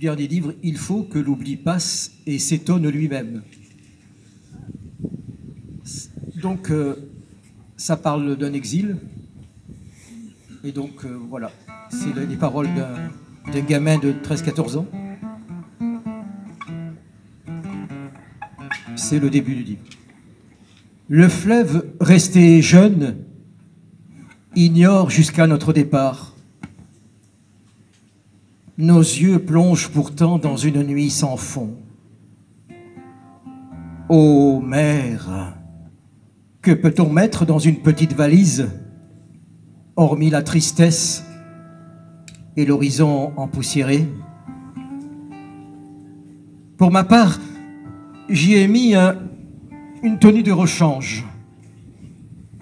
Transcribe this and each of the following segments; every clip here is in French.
Dernier livre, il faut que l'oubli passe et s'étonne lui-même. Donc, ça parle d'un exil. Et donc, voilà, c'est les paroles d'un gamin de 13-14 ans. C'est le début du livre. Le fleuve, resté jeune, ignore jusqu'à notre départ. Nos yeux plongent pourtant dans une nuit sans fond. Ô mer, que peut-on mettre dans une petite valise, hormis la tristesse et l'horizon empoussiéré? Pour ma part, j'y ai mis une tenue de rechange,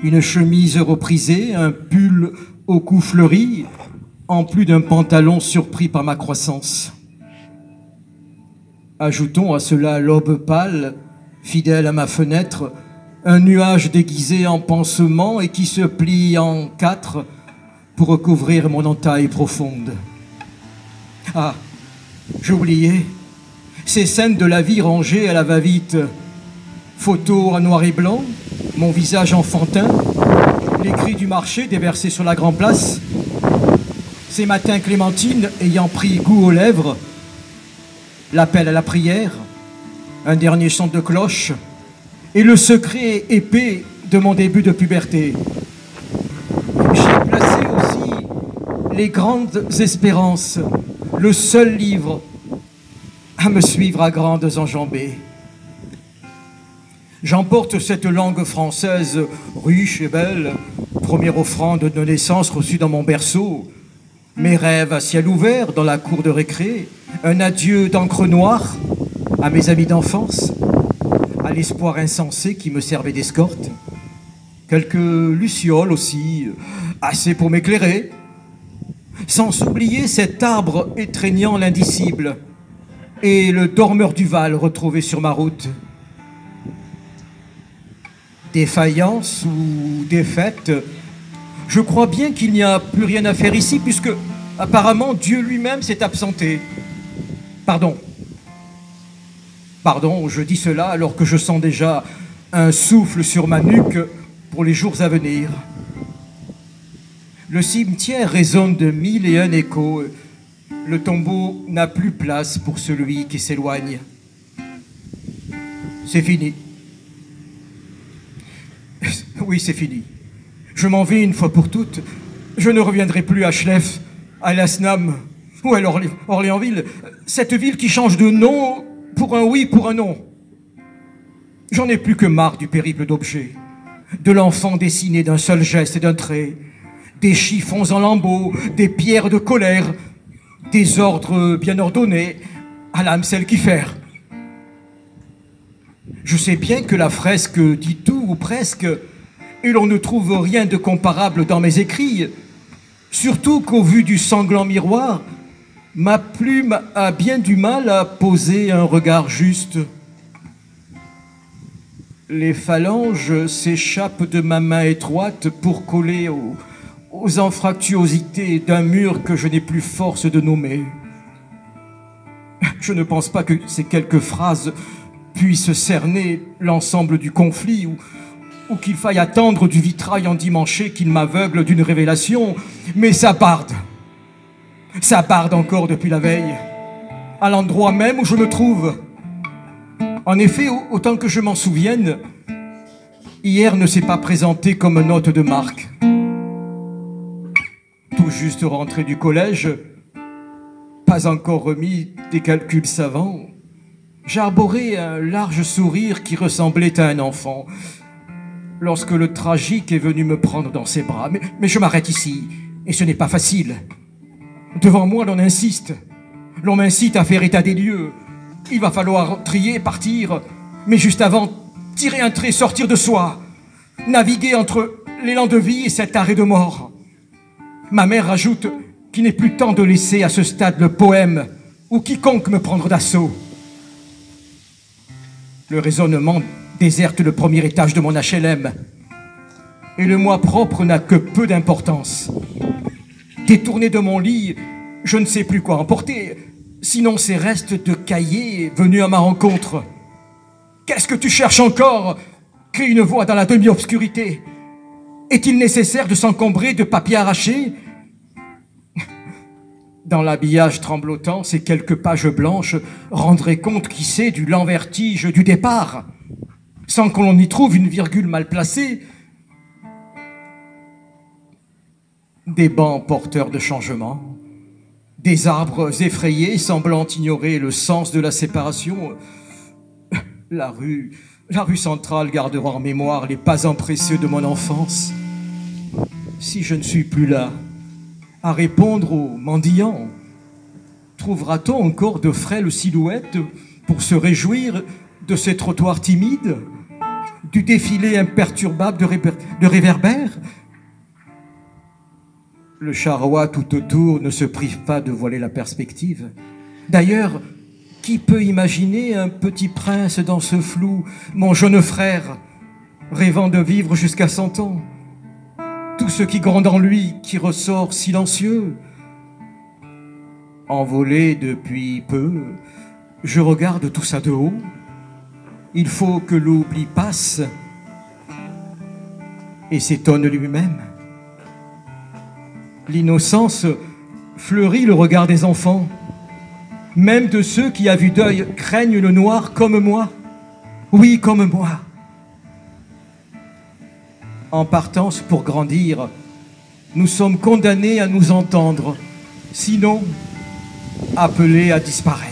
une chemise reprisée, un pull au cou fleuri, en plus d'un pantalon surpris par ma croissance. Ajoutons à cela l'aube pâle, fidèle à ma fenêtre, un nuage déguisé en pansement et qui se plie en 4 pour recouvrir mon entaille profonde. Ah, j'ai oublié, ces scènes de la vie rangées à la va-vite, photos en noir et blanc, mon visage enfantin, les cris du marché déversés sur la Grand Place, ces matins Clémentine ayant pris goût aux lèvres, l'appel à la prière, un dernier son de cloche, et le secret épais de mon début de puberté. J'ai placé aussi les grandes espérances, le seul livre à me suivre à grandes enjambées. J'emporte cette langue française riche et belle, première offrande de naissance reçue dans mon berceau, mes rêves à ciel ouvert dans la cour de récré, un adieu d'encre noire à mes amis d'enfance, à l'espoir insensé qui me servait d'escorte, quelques lucioles aussi, assez pour m'éclairer, sans oublier cet arbre étreignant l'indicible et le dormeur du Val retrouvé sur ma route. Défaillance ou défaite, je crois bien qu'il n'y a plus rien à faire ici, puisque apparemment Dieu lui-même s'est absenté. Pardon, je dis cela alors que je sens déjà un souffle sur ma nuque pour les jours à venir. Le cimetière résonne de 1001 échos. Le tombeau n'a plus place pour celui qui s'éloigne. C'est fini. Oui, c'est fini. Je m'en vais une fois pour toutes. Je ne reviendrai plus à Chlef, à Lasnam ou à Orléansville, cette ville qui change de nom pour un oui, pour un non. J'en ai plus que marre du périple d'objets, de l'enfant dessiné d'un seul geste et d'un trait, des chiffons en lambeaux, des pierres de colère, des ordres bien ordonnés, à l'âme celle qui faire. Je sais bien que la fresque dit tout ou presque, et l'on ne trouve rien de comparable dans mes écrits, surtout qu'au vu du sanglant miroir, ma plume a bien du mal à poser un regard juste. Les phalanges s'échappent de ma main étroite pour coller aux anfractuosités d'un mur que je n'ai plus force de nommer. Je ne pense pas que ces quelques phrases puissent cerner l'ensemble du conflit ou qu'il faille attendre du vitrail endimanché qu'il m'aveugle d'une révélation, mais ça barde encore depuis la veille, à l'endroit même où je me trouve. En effet, autant que je m'en souvienne, hier ne s'est pas présenté comme note de marque. Tout juste rentré du collège, pas encore remis des calculs savants, j'arborais un large sourire qui ressemblait à un enfant, lorsque le tragique est venu me prendre dans ses bras. Mais je m'arrête ici, et ce n'est pas facile. Devant moi, l'on insiste. L'on m'incite à faire état des lieux. Il va falloir trier, partir, mais juste avant, tirer un trait, sortir de soi, naviguer entre l'élan de vie et cet arrêt de mort. Ma mère ajoute qu'il n'est plus temps de laisser à ce stade le poème ou quiconque me prendre d'assaut. Le raisonnement déserte le premier étage de mon HLM. Et le moi propre n'a que peu d'importance. Détourné de mon lit, je ne sais plus quoi emporter. sinon ces restes de cahiers venus à ma rencontre. Qu'est-ce que tu cherches encore? Crie une voix dans la demi-obscurité. Est-il nécessaire de s'encombrer de papiers arrachés? Dans l'habillage tremblotant, ces quelques pages blanches rendraient compte, qui sait, du lent vertige du départ, sans qu'on y trouve une virgule mal placée. Des bancs porteurs de changement, des arbres effrayés semblant ignorer le sens de la séparation. La rue centrale gardera en mémoire les pas empressés de mon enfance. Si je ne suis plus là, à répondre aux mendiants, trouvera-t-on encore de frêles silhouettes pour se réjouir de ces trottoirs timides, du défilé imperturbable de réverbères? Le charroi tout autour ne se prive pas de voiler la perspective. D'ailleurs, qui peut imaginer un petit prince dans ce flou, mon jeune frère, rêvant de vivre jusqu'à 100 ans? Tout ce qui gronde en lui, qui ressort silencieux. Envolé depuis peu, je regarde tout ça de haut. Il faut que l'oubli passe et s'étonne lui-même. L'innocence fleurit le regard des enfants, même de ceux qui, à vue d'œil, craignent le noir comme moi. Oui, comme moi. En partance pour grandir, nous sommes condamnés à nous entendre, sinon appelés à disparaître.